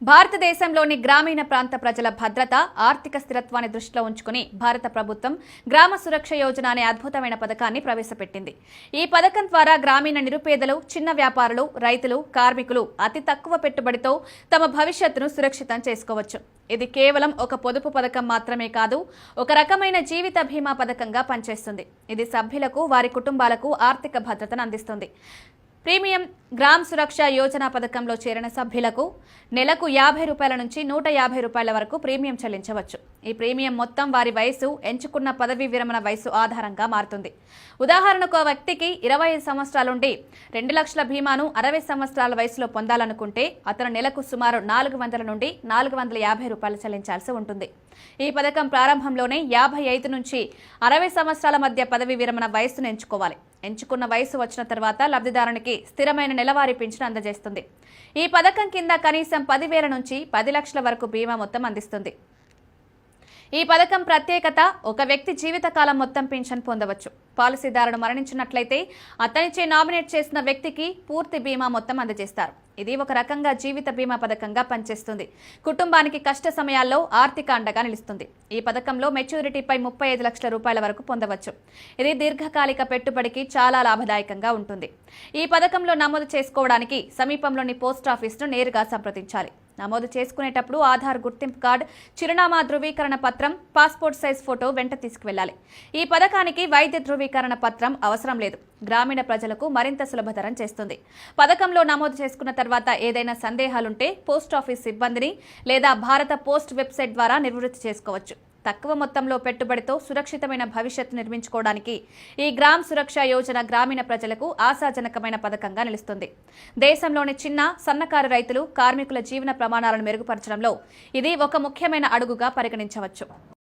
భారతదేశంలోని గ్రామీణ ప్రాంత ప్రజల భద్రత, ఆర్థిక స్థిరత్వాన్ని దృష్టిలో ఉంచుకుని భారత ప్రభుత్వం గ్రామ సురక్ష యోజన అనే అద్భుతమైన పథకాన్ని ప్రవేశపెట్టింది. ఈ పథకం ద్వారా గ్రామీణ నిరుపేదలు, చిన్న వ్యాపారులు, రైతులు, కార్మికులు అతి తక్కువ పెట్టుబడితో తమ భవిష్యత్తును సురక్షితం చేసుకోవచ్చు. ఇది కేవలం ఒక పొదుపు పథకం మాత్రమే కాదు, ఒక రకమైన జీవిత బీమా పథకంగా పనిచేస్తుంది. ఇది సభ్యులకు, వారి కుటుంబాలకు ఆర్థిక భద్రతను అందిస్తుంది. ప్రీమియం గ్రామ సురక్ష యోజన పథకంలో చేరిన సభ్యులకు నెలకు ₹50 నుంచి ₹150 వరకు ప్రీమియం చెల్లించవచ్చు. ఈ ప్రీమియం మొత్తం వారి వయసు, ఎంచుకున్న పదవీ విరమణ వయసు ఆధారంగా మారుతుంది. ఉదాహరణకు, ఒక వ్యక్తికి 25 సంవత్సరాలుండి 2 లక్షల బీమాను 60 సంవత్సరాల వయసులో పొందాలనుకుంటే అతను నెలకు సుమారు ₹400 నుండి ₹450 చెల్లించాల్సి ఉంటుంది. ఈ పథకం ప్రారంభంలోనే 55 నుంచి 60 సంవత్సరాల మధ్య పదవీ విరమణ వయస్సును ఎంచుకోవాలి. ఎంచుకున్న వయసు వచ్చిన తర్వాత లబ్ధిదారునికి స్థిరమైన నెలవారీ పింఛను అందజేస్తుంది. ఈ పథకం కింద కనీసం 10,000 నుంచి 10 లక్షల వరకు బీమా మొత్తం అందిస్తుంది. ఈ పథకం ప్రత్యేకత, ఒక వ్యక్తి జీవితకాలం మొత్తం పింఛన్ పొందవచ్చు. పాలసీదారుడు మరణించినట్లయితే అతనిచే నామినేట్ చేసిన వ్యక్తికి పూర్తి బీమా మొత్తం అందజేస్తారు. ఇది ఒక రకంగా జీవిత బీమా పథకంగా పనిచేస్తుంది. కుటుంబానికి కష్ట సమయాల్లో ఆర్థిక అండగా నిలుస్తుంది. ఈ పథకంలో మెచ్యూరిటీపై ₹35 లక్షల వరకు పొందవచ్చు. ఇది దీర్ఘకాలిక పెట్టుబడికి చాలా లాభదాయకంగా ఉంటుంది. ఈ పథకంలో నమోదు చేసుకోవడానికి సమీపంలోని పోస్టాఫీసును నేరుగా సంప్రదించాలి. నమోదు చేసుకునేటప్పుడు ఆధార్ గుర్తింపు కార్డు, చిరునామా ధృవీకరణ పత్రం, పాస్పోర్ట్ సైజ్ ఫోటో వెంట తీసుకువెళ్లాలి. ఈ పథకానికి వైద్య ధృవీకరణ పత్రం అవసరం లేదు. గ్రామీణ ప్రజలకు మరింత సులభతరం చేస్తుంది. పథకంలో నమోదు చేసుకున్న తర్వాత ఏదైనా సందేహాలుంటే పోస్టాఫీస్ సిబ్బందిని లేదా భారత పోస్ట్ వెబ్సైట్ ద్వారా నివృత్తి చేసుకోవచ్చు. తక్కువ మొత్తంలో పెట్టుబడితో సురక్షితమైన భవిష్యత్తు నిర్మించుకోవడానికి ఈ గ్రామ సురక్ష యోజన గ్రామీణ ప్రజలకు ఆశాజనకమైన పథకంగా నిలుస్తుంది. దేశంలోని చిన్న, సన్నకారు రైతులు, కార్మికుల జీవన ప్రమాణాలను మెరుగుపరచడంలో ఇది ఒక ముఖ్యమైన అడుగుగా పరిగణించవచ్చు.